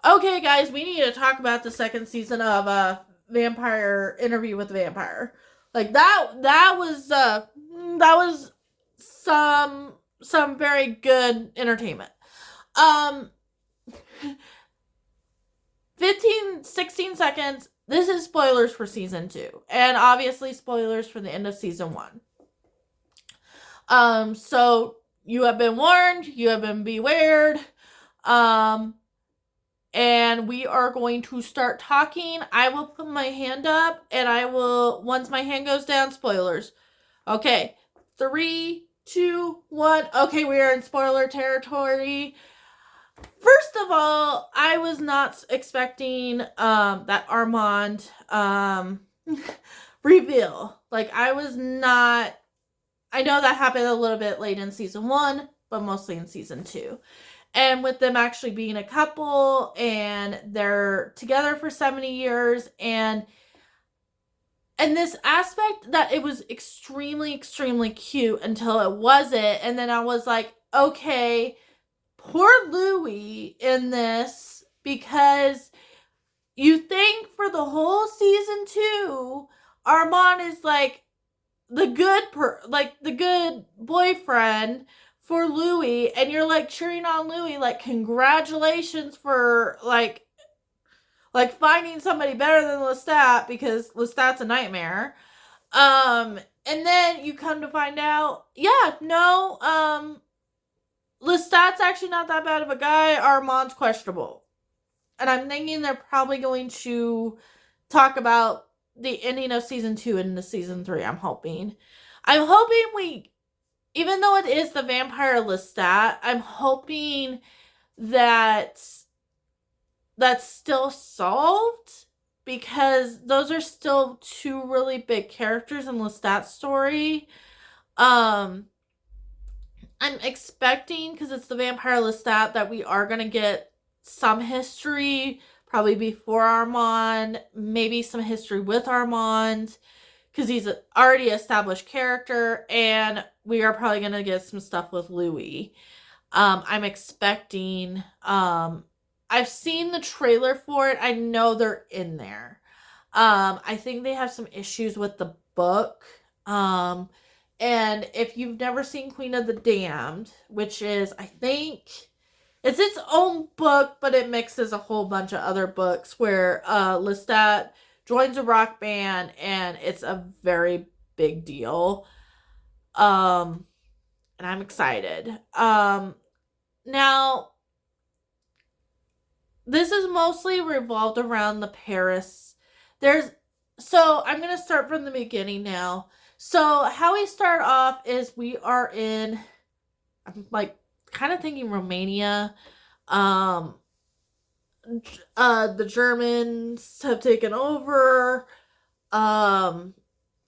Okay, guys, we need to talk about the second season of Vampire Interview with the Vampire. Like that was some very good entertainment. Um 15, 16 seconds. This is spoilers for season 2 and obviously spoilers for the end of season 1. So you have been warned, you have been beware. Um and we are going to start talking. I will put my hand up and I will, once my hand goes down, spoilers. Okay, 3, 2, 1. Okay, we are in spoiler territory. First of all, I was not expecting that Armand reveal. Like, I was not. I know that happened a little bit late in season 1, but mostly in season 2. And with them actually being a couple and they're together for 70 years and this aspect that it was extremely cute until it wasn't, and then I was like, okay, poor Louis in this, because you think for the whole season 2 Armand is like the good boyfriend for Louis, and you're like cheering on Louis, like congratulations for like finding somebody better than Lestat, because Lestat's a nightmare. And then you come to find out, yeah, no, Lestat's actually not that bad of a guy. Armand's questionable, and I'm thinking they're probably going to talk about the ending of season 2 into season 3. I'm hoping we, even though it is the vampire Lestat, I'm hoping that that's still solved, because those are still two really big characters in Lestat's story. I'm expecting, because it's the vampire Lestat, that we are going to get some history, probably before Armand, maybe some history with Armand, because he's an already established character, and we are probably going to get some stuff with Louis. I'm expecting, I've seen the trailer for it. I know they're in there. I think they have some issues with the book. And if you've never seen Queen of the Damned, which is, I think, it's its own book, but it mixes a whole bunch of other books where Lestat joins a rock band, and it's a very big deal. And I'm excited. Now, this is mostly revolved around the Paris. So I'm going to start from the beginning now. So how we start off is we are in, I'm like kind of thinking Romania. The Germans have taken over, and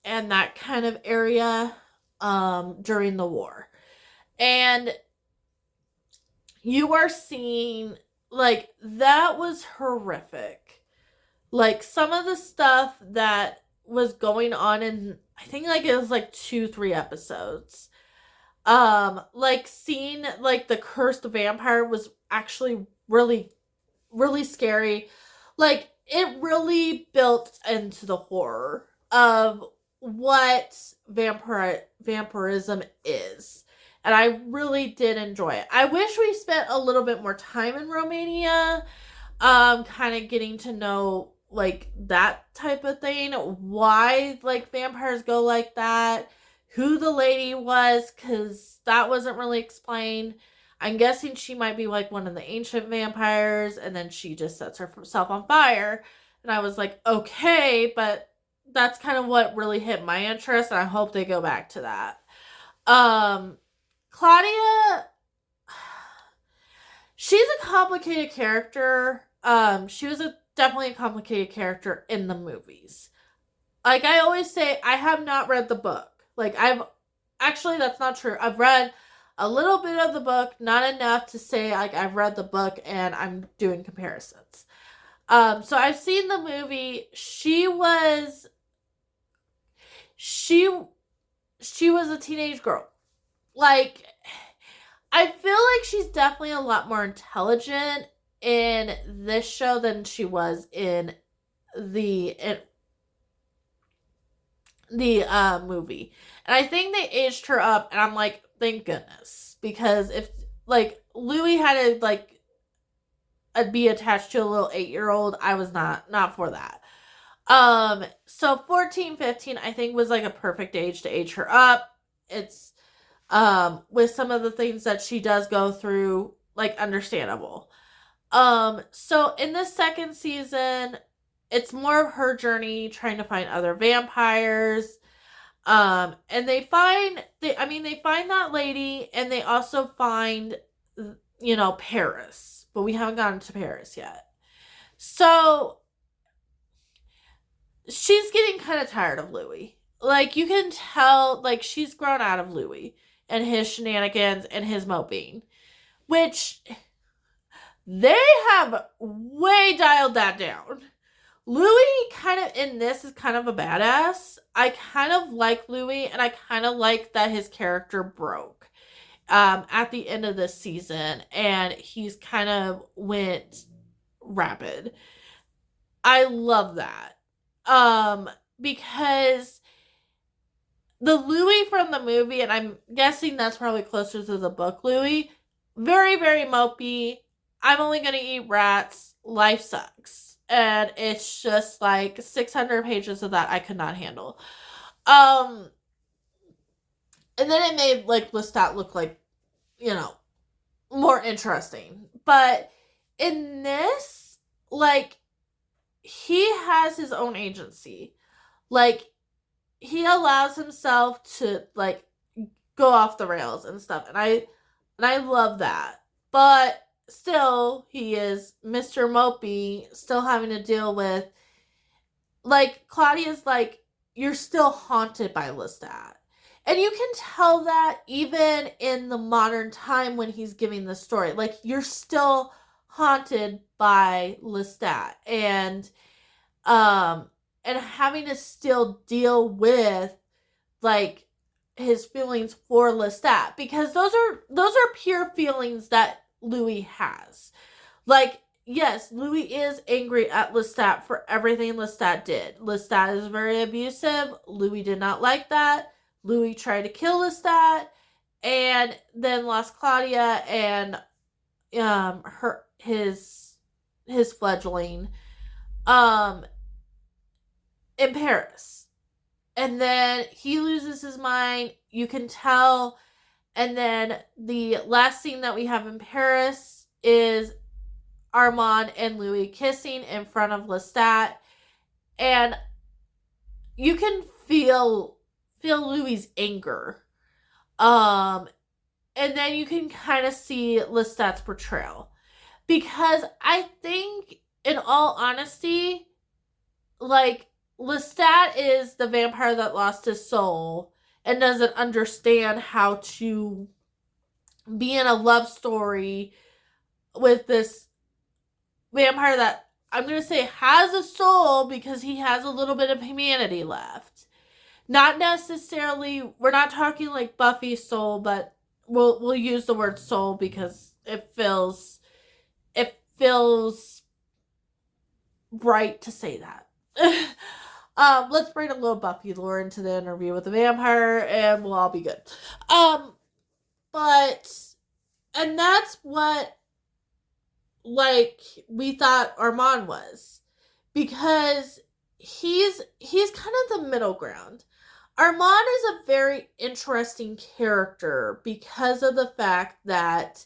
that kind of area, during the war. And you are seeing, like, that was horrific. Like, some of the stuff that was going on in, I think, like, it was like 2-3 episodes. Like, seeing, like, the cursed vampire was actually really scary. Like, it really built into the horror of what vampirism is. And I really did enjoy it. I wish we spent a little bit more time in Romania, kind of getting to know, like, that type of thing. Why, like, vampires go like that. Who the lady was, because that wasn't really explained. I'm guessing she might be like one of the ancient vampires, and then she just sets herself on fire. And I was like, okay, but that's kind of what really hit my interest, and I hope they go back to that. Claudia, she's a complicated character. She was definitely a complicated character in the movies. Like I always say, I have not read the book. Like, actually, that's not true. I've read a little bit of the book, not enough to say like I've read the book and I'm doing comparisons. So I've seen the movie. She was a teenage girl. Like, I feel like she's definitely a lot more intelligent in this show than she was in the movie. And I think they aged her up, and I'm like, thank goodness. Because if, like, Louis had to, like, be attached to a little 8-year-old, I was not for that. So 14, 15, I think was, like, a perfect age to age her up. It's, with some of the things that she does go through, like, understandable. So in the second season, it's more of her journey trying to find other vampires. And they find that lady, and they also find, Paris, but we haven't gotten to Paris yet. So she's getting kind of tired of Louis. Like, you can tell, like, she's grown out of Louis and his shenanigans and his moping, which they have way dialed that down. Louis kind of in this is kind of a badass. I kind of like Louis, and I kind of like that his character broke at the end of this season, and he's kind of went rapid. I love that. Because the Louis from the movie, and I'm guessing that's probably closer to the book Louis, very, very mopey. I'm only going to eat rats. Life sucks. And it's just like 600 pages of that I could not handle. And then it made, like, Lestat look like, more interesting. But in this, like, he has his own agency. Like, he allows himself to, like, go off the rails and stuff. And I love that. But still, he is Mr. Mopey, still having to deal with, like, Claudia's like, you're still haunted by Lestat. And you can tell that even in the modern time when he's giving the story. Like, you're still haunted by Lestat. And having to still deal with, like, his feelings for Lestat. Because those are pure feelings that Louis has. Like, yes, Louis is angry at Lestat for everything Lestat did. Lestat is very abusive. Louis did not like that. Louis tried to kill Lestat, and then lost Claudia and his fledgling in Paris. And then he loses his mind. You can tell. And then the last scene that we have in Paris is Armand and Louis kissing in front of Lestat. And you can feel Louis' anger. And then you can kind of see Lestat's portrayal. Because I think, in all honesty, like, Lestat is the vampire that lost his soul and doesn't understand how to be in a love story with this vampire that, I'm going to say, has a soul because he has a little bit of humanity left. Not necessarily, we're not talking like Buffy's soul, but we'll use the word soul because it feels right to say that. Let's bring a little Buffy lore into the interview with the vampire, and we'll all be good. And that's what, like, we thought Armand was, because he's kind of the middle ground. Armand is a very interesting character because of the fact that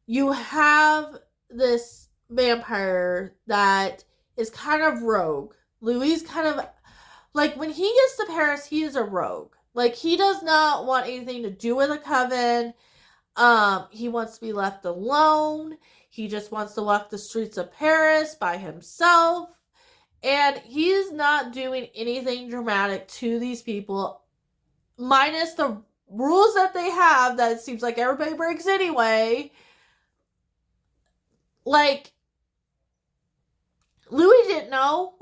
you have this vampire that is kind of rogue. Louis kind of, like, when he gets to Paris, he is a rogue. Like, he does not want anything to do with a coven. He wants to be left alone. He just wants to walk the streets of Paris by himself. And he's not doing anything dramatic to these people, minus the rules that they have that it seems like everybody breaks anyway. Like, Louis didn't know.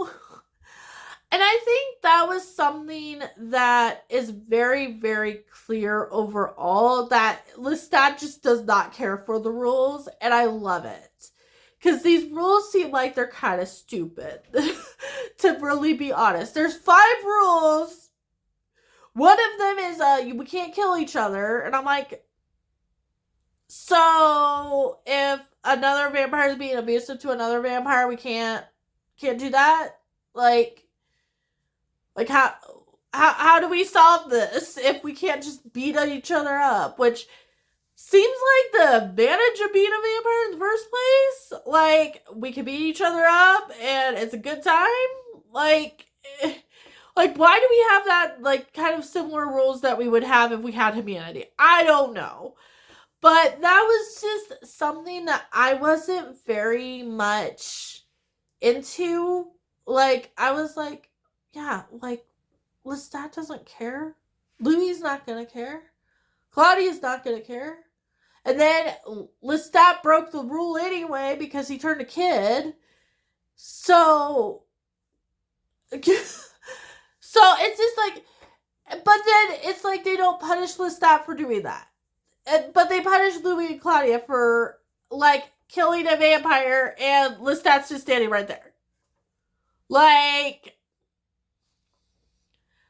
And I think that was something that is very, very clear overall, that Lestat just does not care for the rules, and I love it. Because these rules seem like they're kind of stupid, to really be honest. There's 5 rules. One of them is we can't kill each other. And I'm like, so if another vampire is being abusive to another vampire, we can't do that? Like how do we solve this if we can't just beat each other up? Which seems like the advantage of being a vampire in the first place. Like, we can beat each other up and it's a good time. Like why do we have that, like, kind of similar rules that we would have if we had immunity? I don't know. But that was just something that I wasn't very much into. Like, I was like, yeah, like, Lestat doesn't care. Louis not gonna care. Claudia's not gonna care. And then Lestat broke the rule anyway because he turned a kid. So it's just like, but then it's like they don't punish Lestat for doing that. But they punish Louis and Claudia for, like, killing a vampire, and Lestat's just standing right there. Like,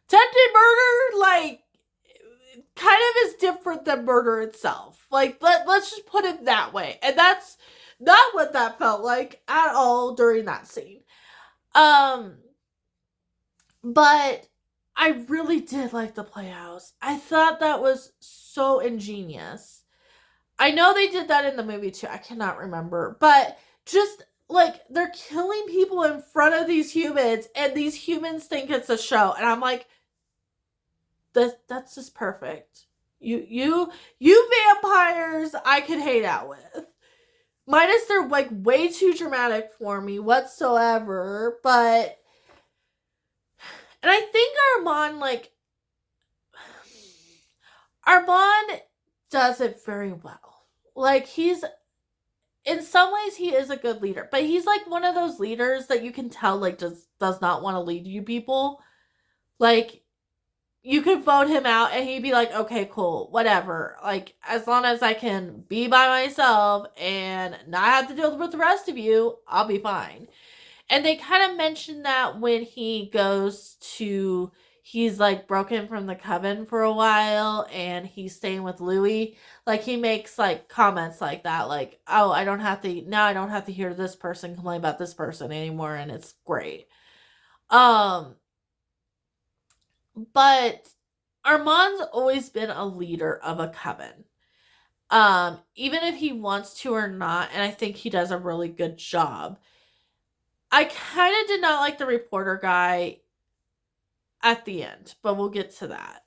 attempted murder, like, kind of is different than murder itself. Like, let's just put it that way. And that's not what that felt like at all during that scene. But I really did like the Playhouse. I thought that was so ingenious. I know they did that in the movie too. I cannot remember. But just, like, they're killing people in front of these humans, and these humans think it's a show. And I'm like, that's just perfect. You vampires I could hate out with. Minus they're, like, way too dramatic for me whatsoever. But, and I think Armand does it very well. Like, in some ways he is a good leader, but he's like one of those leaders that you can tell, like, does not want to lead you people. Like, you could vote him out and he'd be like, okay, cool, whatever. Like, as long as I can be by myself and not have to deal with the rest of you, I'll be fine. And they kind of mentioned that when he's like broken from the coven for a while and he's staying with Louis. Like, he makes, like, comments like that, like, oh, I don't have to hear this person complain about this person anymore, and it's great. But Armand's always been a leader of a coven. Even if he wants to or not, and I think he does a really good job. I kind of did not like the reporter guy at the end, but we'll get to that.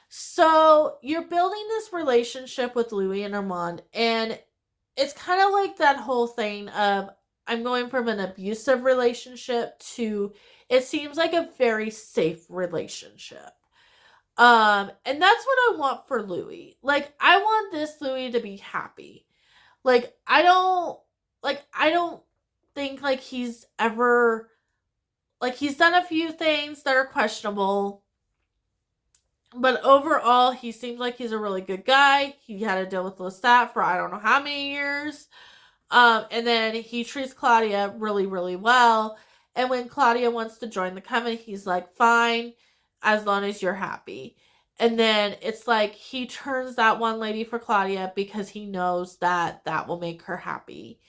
So you're building this relationship with Louis and Armand, and it's kind of like that whole thing of, I'm going from an abusive relationship to, it seems like a very safe relationship. And that's what I want for Louis. Like, I want this Louis to be happy. Like, I don't think, like, he's ever, like, he's done a few things that are questionable, but overall he seems like he's a really good guy. He had to deal with Lestat for I don't know how many years. And then he treats Claudia really, really well. And when Claudia wants to join the coven, he's like, fine, as long as you're happy. And then it's like he turns that one lady for Claudia because he knows that will make her happy.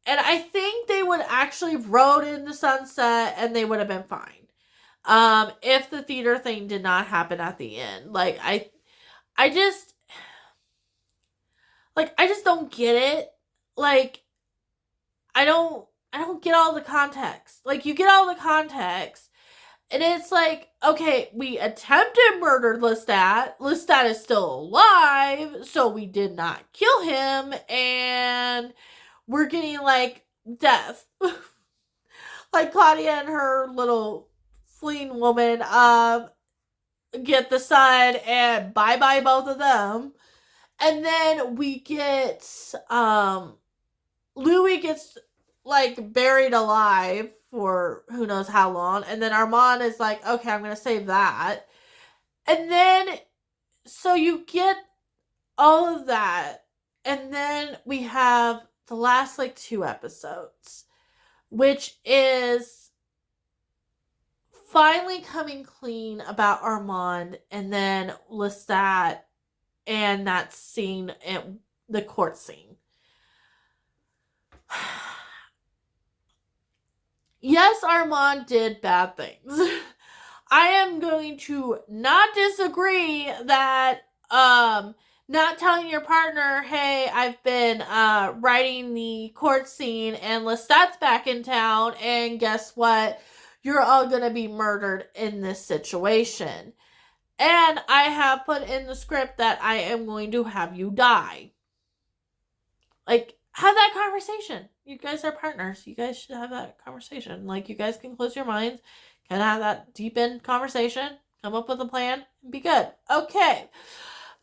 And I think they would actually rode in the sunset and they would have been fine. If the theater thing did not happen at the end. Like, I just don't get it. Like, I don't get all the context. Like, you get all the context, and it's like, okay, we attempted murder Lestat. Lestat is still alive, so we did not kill him, and we're getting, like, death. Like, Claudia and her little fleeing woman get the son, and bye-bye both of them. And then we get, Louis gets, like, buried alive for who knows how long. And then Armand is like, okay, I'm going to save that. And then, so you get all of that. And then we have the last like 2 episodes, which is finally coming clean about Armand and then Lestat and that scene at the court scene. Yes, Armand did bad things. I am going to not disagree that not telling your partner, hey, I've been writing the court scene and Lestat's back in town, and guess what? You're all going to be murdered in this situation. And I have put in the script that I am going to have you die. Like, have that conversation. You guys are partners. You guys should have that conversation. Like, you guys can close your minds, can have that deep end conversation, come up with a plan, and be good. Okay.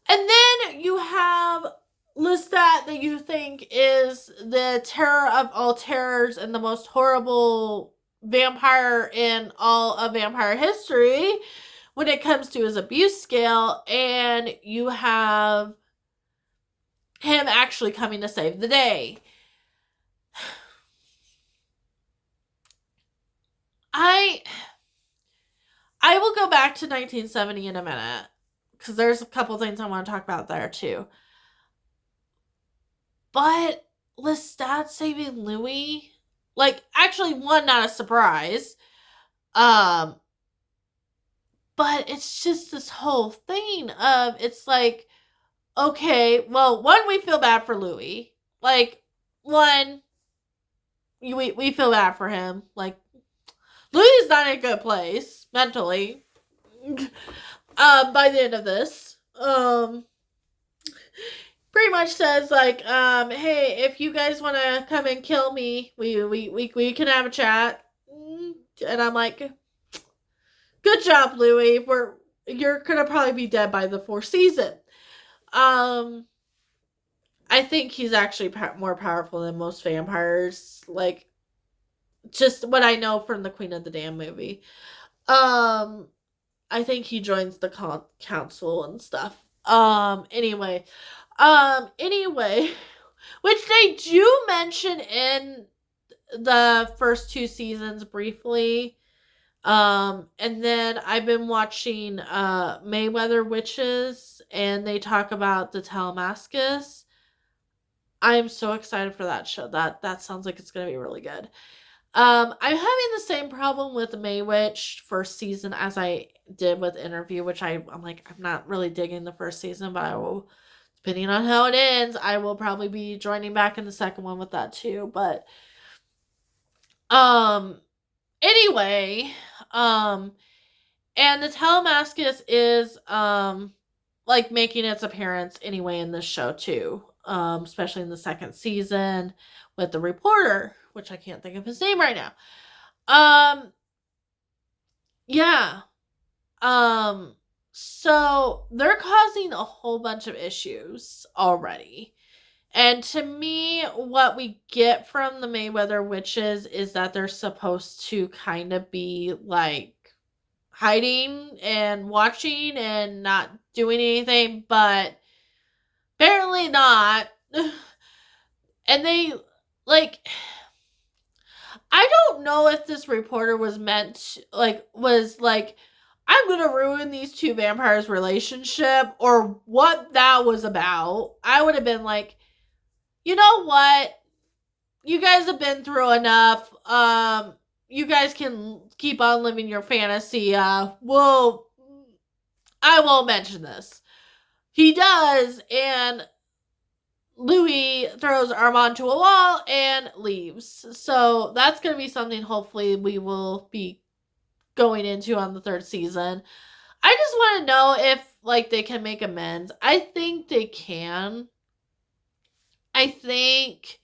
And then you have Lestat that you think is the terror of all terrors and the most horrible vampire in all of vampire history when it comes to his abuse scale, and you have him actually coming to save the day. I will go back to 1970 in a minute, because there's a couple things I want to talk about there too. But Lestat saving Louis, like, actually, one, not a surprise. But it's just this whole thing of, it's like, okay, well, one, we feel bad for Louis. Like, one, we feel bad for him. Like, Louis is not in a good place mentally. By the end of this, pretty much says like, hey, if you guys want to come and kill me, we can have a chat. And I'm like, good job, Louis. You're gonna probably be dead by the 4th season. I think he's actually more powerful than most vampires. Like, just what I know from the Queen of the Damned movie. I think he joins the council and stuff. Anyway, which they do mention in the first 2 seasons briefly. And then I've been watching Mayweather Witches, and they talk about the Telemascus. I'm so excited for that show. That sounds like it's gonna be really good. I'm having the same problem with Maywitch first season as I did with Interview, which I'm like, I'm not really digging the first season, but I will, depending on how it ends, I will probably be joining back in the second one with that too. But anyway, and the Telemascus is like making its appearance anyway in this show too. Especially in the second season with the reporter, which I can't think of his name right now. Yeah. So they're causing a whole bunch of issues already. And to me, what we get from the Mayweather Witches is that they're supposed to kind of be like hiding and watching and not doing anything, but apparently not. And they, like, I don't know if this reporter was meant, was like, I'm gonna ruin these 2 vampires' relationship, or what that was about. I would have been like, you know what? You guys have been through enough. You guys can keep on living your fantasy. Well, I won't mention this. He does, and Louis throws Armand to a wall and leaves. So that's going to be something hopefully we will be going into on the 3rd season. I just want to know if, like, they can make amends. I think they can. I think,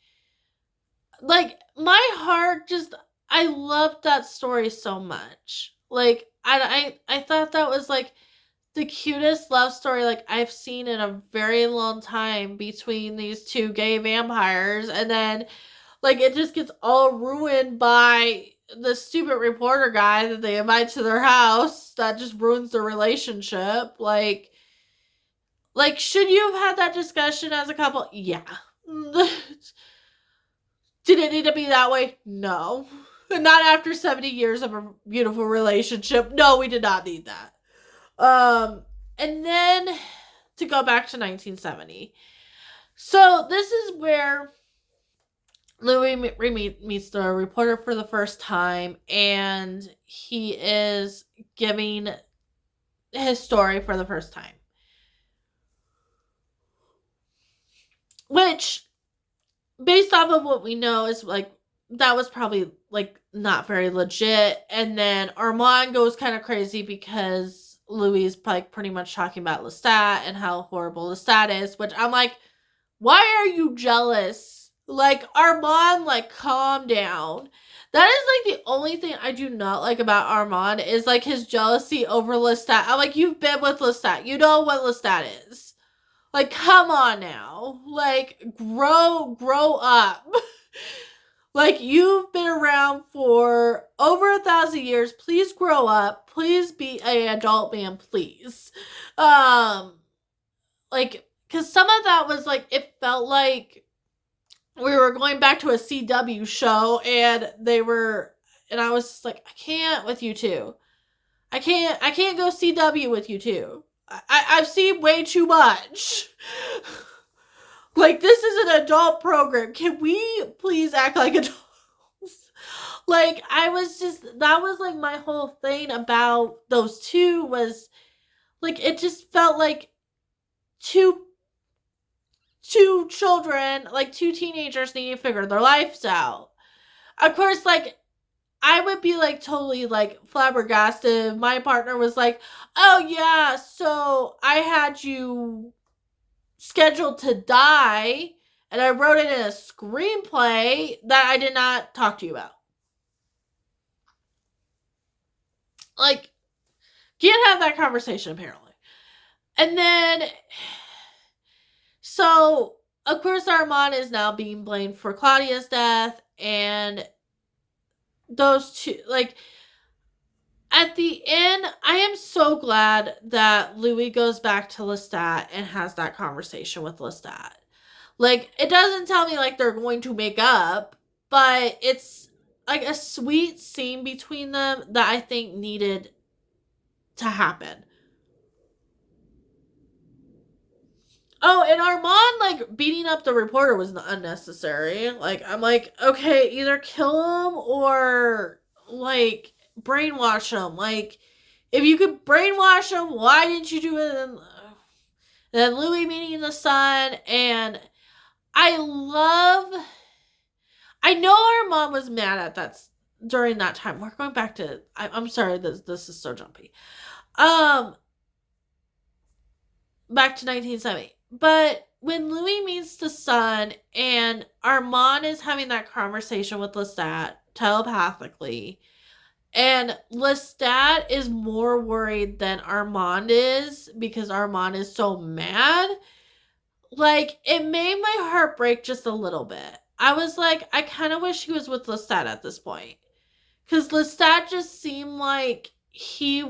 like, my heart just, I loved that story so much. Like, I thought that was, like, the cutest love story, like, I've seen in a very long time between these 2 gay vampires. And then, like, it just gets all ruined by the stupid reporter guy that they invite to their house that just ruins their relationship. Like, should you have had that discussion as a couple? Yeah. Did it need to be that way? No. Not after 70 years of a beautiful relationship. No, we did not need that. And then to go back to 1970. So this is where Louis meets the reporter for the first time, and he is giving his story for the first time. Which, based off of what we know, is like, that was probably like not very legit. And then Armand goes kind of crazy because Louis is like pretty much talking about Lestat and how horrible Lestat is, which I'm like, why are you jealous? Like, Armand, like, calm down. That is like the only thing I do not like about Armand is like his jealousy over Lestat. I'm like, you've been with Lestat. You know what Lestat is. Like, come on now. Like, grow up. Like, you've been around for over 1,000 years. Please grow up. Please be an adult man, please. Like, because some of that was like, it felt like we were going back to a CW show, and I was just like, I can't with you two. I can't go CW with you two. I've seen way too much. Like, this is an adult program. Can we please act like adults? Like, that was like my whole thing about those two was, like, it just felt like two children, like two teenagers needing to figure their lives out. Of course, like, I would be like totally like flabbergasted. My partner was like, oh yeah, so I had you scheduled to die and I wrote it in a screenplay that I did not talk to you about. Like, can't have that conversation apparently. And then, so of course Armand is now being blamed for Claudia's death, and those two, like, at the end, I am so glad that Louis goes back to Lestat and has that conversation with Lestat. Like, it doesn't tell me, like, they're going to make up, but it's, like, a sweet scene between them that I think needed to happen. Oh, and Armand, like, beating up the reporter was unnecessary. Like, I'm like, okay, either kill him or, like, brainwash him. Like, if you could brainwash him, why didn't you do it? And then Louis meeting the son, and I know Armand was mad at that during that time. We're going back to, I'm sorry, this is so jumpy. Back to 1970. But when Louis meets the son and Armand is having that conversation with Lestat telepathically, and Lestat is more worried than Armand is because Armand is so mad, like, it made my heart break just a little bit. I was like, I kind of wish he was with Lestat at this point. Because Lestat just seemed like he's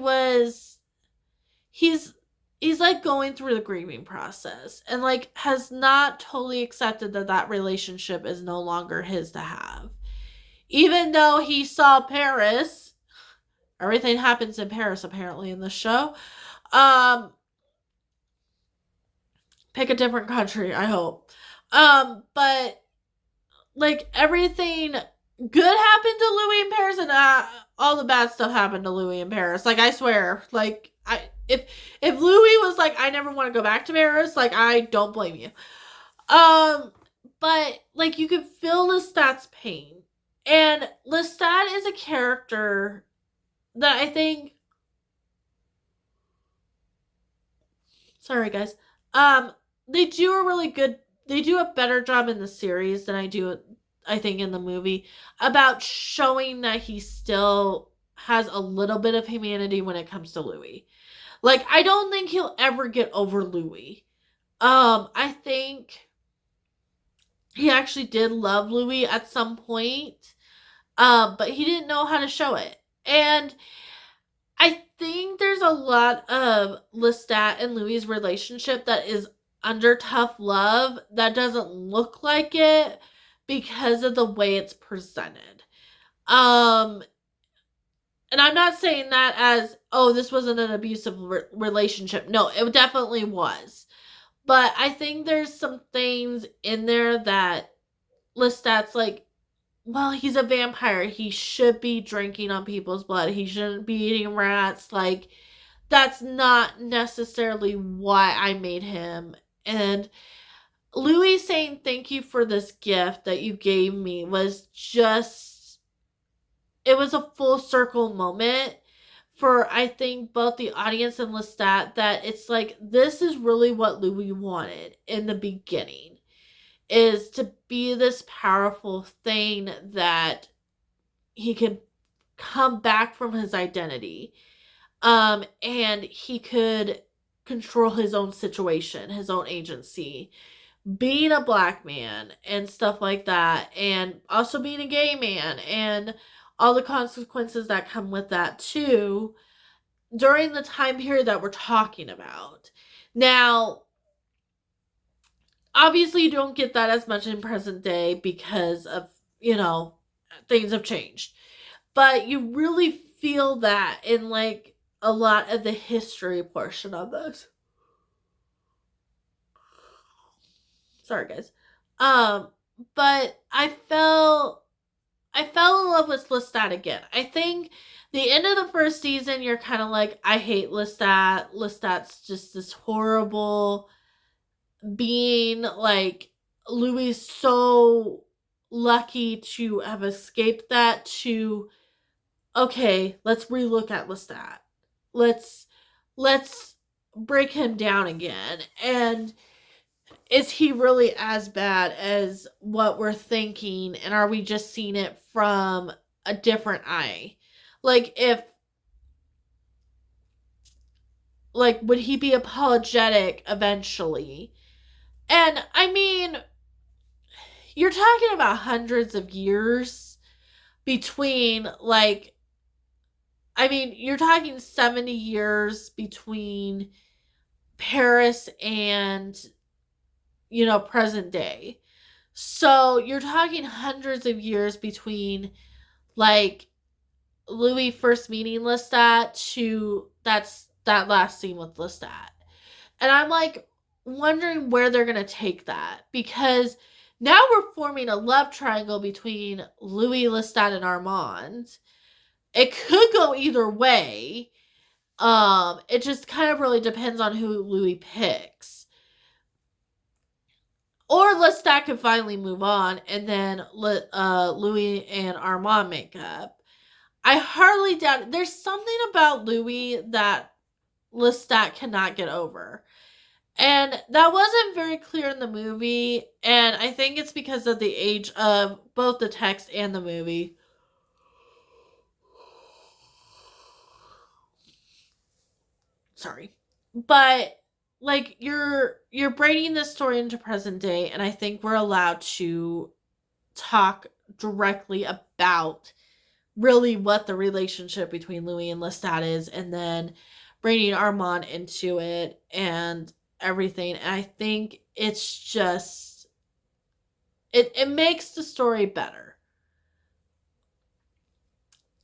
like going through the grieving process and like has not totally accepted that relationship is no longer his to have. Even though he saw Paris, everything happens in Paris apparently in the show. Pick a different country, I hope. But like everything good happened to Louis in Paris, and all the bad stuff happened to Louis in Paris. Like, I swear, like, if Louis was like, I never want to go back to Paris, like, I don't blame you. But like, you could feel Lestat's pain, and Lestat is a character that I think. Sorry, guys. They do a better job in the series than I think in the movie about showing that he still has a little bit of humanity when it comes to Louis. Like, I don't think he'll ever get over Louis. I think he actually did love Louis at some point, but he didn't know how to show it. And I think there's a lot of Lestat and Louis' relationship that is under tough love that doesn't look like it because of the way it's presented. Um, and I'm not saying that as, oh, this wasn't an abusive relationship. No, it definitely was. But I think there's some things in there that Lestat's like, well, he's a vampire. He should be drinking on people's blood. He shouldn't be eating rats. Like, that's not necessarily why I made him. And Louis saying thank you for this gift that you gave me was just, it was a full circle moment for, I think, both the audience and Lestat, that it's like, this is really what Louis wanted in the beginning, is to be this powerful thing that he could come back from his identity. And he could control his own situation, his own agency, being a black man and stuff like that, and also being a gay man and all the consequences that come with that too, during the time period that we're talking about. Now, obviously you don't get that as much in present day because of, things have changed. But you really feel that in like a lot of the history portion of this. Sorry guys. But I fell in love with Lestat again. I think the end of the first season, you're kind of like, I hate Lestat. Lestat's just this horrible being. Like, Louis is so lucky to have escaped that, to, okay, let's relook at Lestat. Let's break him down again. And is he really as bad as what we're thinking? And are we just seeing it from a different eye? Like, would he be apologetic eventually? And I mean, you're talking about hundreds of years between, you're talking 70 years between Paris and, present day. So you're talking hundreds of years between, Louis first meeting Lestat to that last scene with Lestat. And I'm wondering where they're going to take that, because now we're forming a love triangle between Louis, Lestat, and Armand. It could go either way. It just kind of really depends on who Louis picks. Or Lestat could finally move on, and then Louis and Armand make up. I hardly doubt it. There's something about Louis that Lestat cannot get over. And that wasn't very clear in the movie, and I think it's because of the age of both the text and the movie. Sorry. But you're bringing this story into present day, and I think we're allowed to talk directly about really what the relationship between Louis and Lestat is, and then bringing Armand into it and everything. And I think it's just, it makes the story better.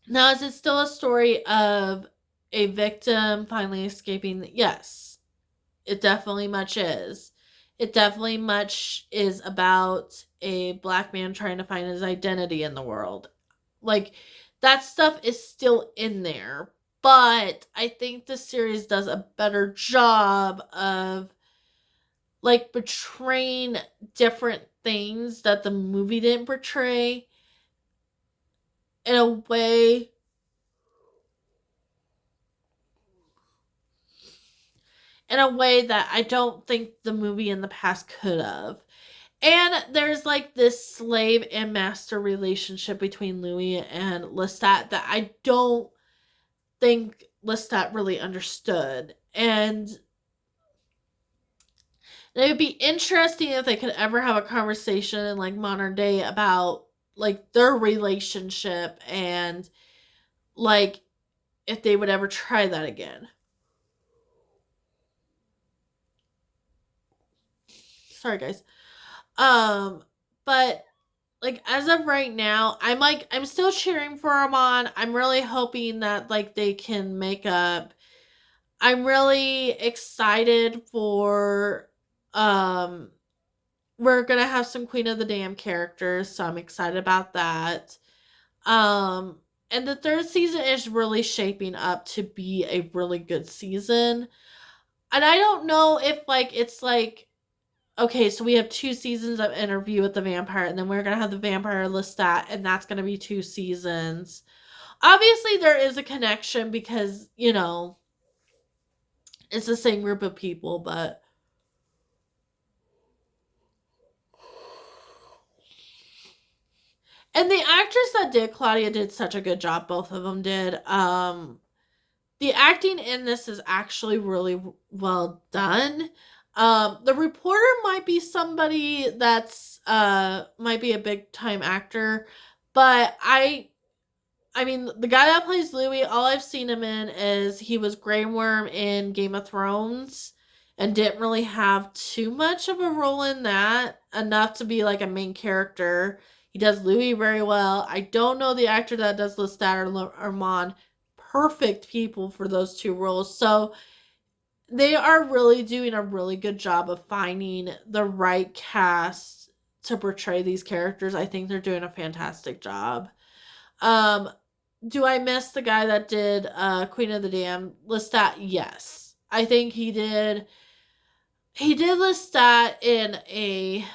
Now, is it still a story of a victim finally escaping? Yes, it definitely much is. It definitely much is about a black man trying to find his identity in the world. That stuff is still in there, but I think the series does a better job of portraying different things that the movie didn't portray in a way that I don't think the movie in the past could have. And there's this slave and master relationship between Louis and Lestat that I don't think Lestat really understood. And it would be interesting if they could ever have a conversation in modern day about their relationship, and if they would ever try that again. Sorry guys. But like as of right now, I'm still cheering for Amon. I'm really hoping that like they can make up. I'm really excited for um we're gonna have some Queen of the Damned characters, so I'm excited about that. Um and the third season is really shaping up to be a really good season. And I don't know if like it's like okay, so we have 2 seasons of Interview with the Vampire, and then we're gonna have the Vampire Lestat, and that's gonna be 2 seasons. Obviously, there is a connection because it's the same group of people, but and the actress that did Claudia did such a good job. Both of them did. The acting in this is actually really well done. The reporter might be somebody that's might be a big time actor, but I mean the guy that plays Louis, all I've seen him in is he was Grey Worm in Game of Thrones and didn't really have too much of a role in that, enough to be like a main character. He does Louis very well. I don't know the actor that does Lestat or Armand. Perfect people for those 2 roles. So they are really doing a really good job of finding the right cast to portray these characters. I think they're doing a fantastic job. Um, do I miss the guy that did Queen of the Damned? Lestat, yes. I think he did Lestat in a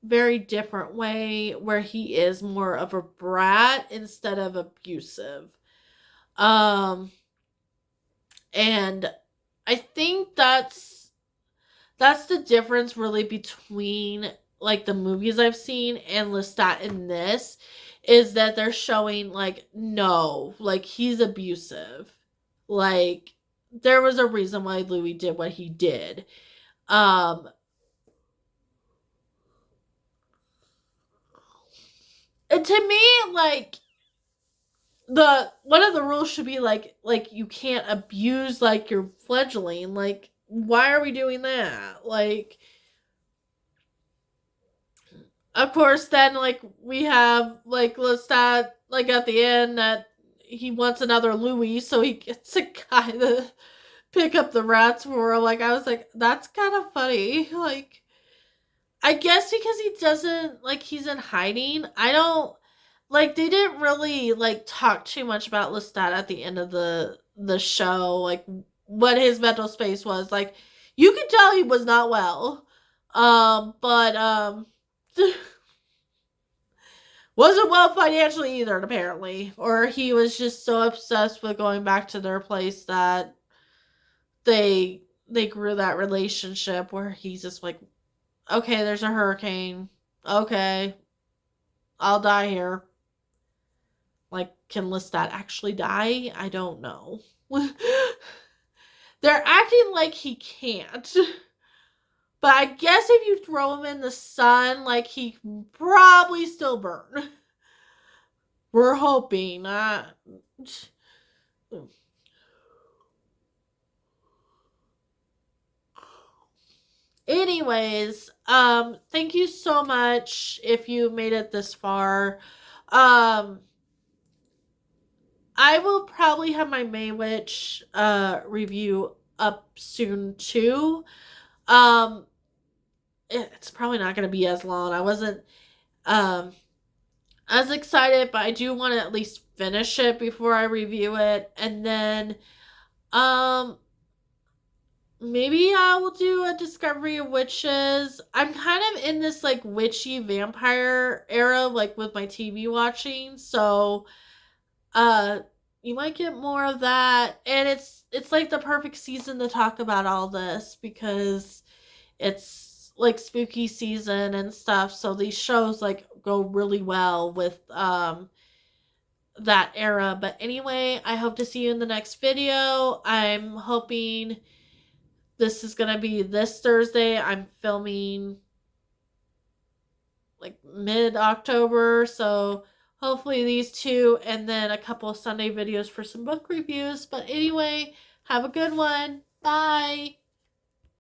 very different way where he is more of a brat instead of abusive. Um and I think that's the difference really between like the movies I've seen and Lestat in this, is that they're showing like no, like he's abusive. Like there was a reason why Louis did what he did. Um and to me, like the one of the rules should be like you can't abuse like your fledgling. Like why are we doing that? Like of course then like we have like Lestat like at the end that he wants another Louis, so he gets a guy to pick up the rats for her. Like I was like, that's kind of funny. Like I guess because he doesn't like he's in hiding. I don't like they didn't really like talk too much about Lestat at the end of the show, like what his mental space was. Like you could tell he was not well. But wasn't well financially either, apparently. Or he was just so obsessed with going back to their place that they grew that relationship where he's just like, okay, there's a hurricane. Okay, I'll die here. Like, can Lestat actually die? I don't know. They're acting like he can't. But I guess if you throw him in the sun, like, he can probably still burn. We're hoping. Anyways, thank you so much if you made it this far. Um, I will probably have my May Witch review up soon too. Um, it's probably not going to be as long. I wasn't um as excited, but I do want to at least finish it before I review it, and then um maybe I will do a Discovery of Witches. I'm kind of in this like witchy vampire era, like with my TV watching, so uh you might get more of that. And it's like the perfect season to talk about all this because it's like spooky season and stuff, so these shows like go really well with that era. But anyway, I hope to see you in the next video. I'm hoping this is gonna be this Thursday. I'm filming like mid-October, so hopefully these 2 and then a couple of Sunday videos for some book reviews. But anyway, have a good one. Bye.